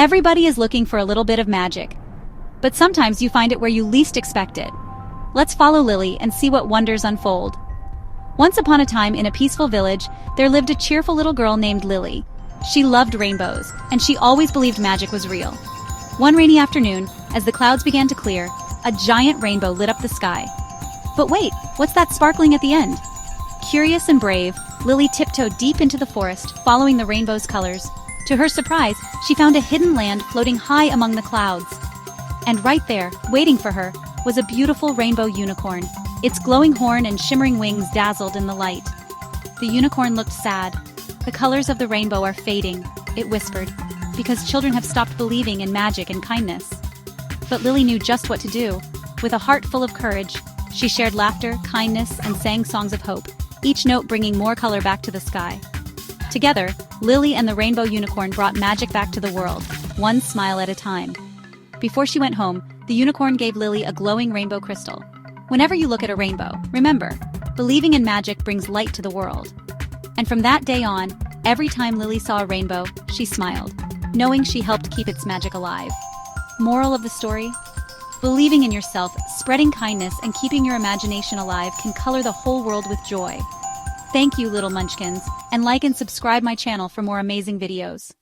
Everybody is looking for a little bit of magic, but sometimes you find it where you least expect it. Let's follow Lily and see what wonders unfold. Once upon a time in a peaceful village, there lived a cheerful little girl named Lily. She loved rainbows, and she always believed magic was real. One rainy afternoon, as the clouds began to clear, a giant rainbow lit up the sky. But wait, what's that sparkling at the end? Curious and brave, Lily tiptoed deep into the forest, following the rainbow's colors. To her surprise, she found a hidden land floating high among the clouds. And right there, waiting for her, was a beautiful rainbow unicorn. Its glowing horn and shimmering wings dazzled in the light. The unicorn looked sad. "The colors of the rainbow are fading," it whispered, "because children have stopped believing in magic and kindness." But Lily knew just what to do. With a heart full of courage, she shared laughter, kindness, and sang songs of hope, each note bringing more color back to the sky. Together, Lily and the rainbow unicorn brought magic back to the world, one smile at a time. Before she went home, the unicorn gave Lily a glowing rainbow crystal. Whenever you look at a rainbow, remember, believing in magic brings light to the world. And from that day on, every time Lily saw a rainbow, she smiled, knowing she helped keep its magic alive. Moral of the story? Believing in yourself, spreading kindness, and keeping your imagination alive can color the whole world with joy. Thank you, little munchkins, and like and subscribe my channel for more amazing videos.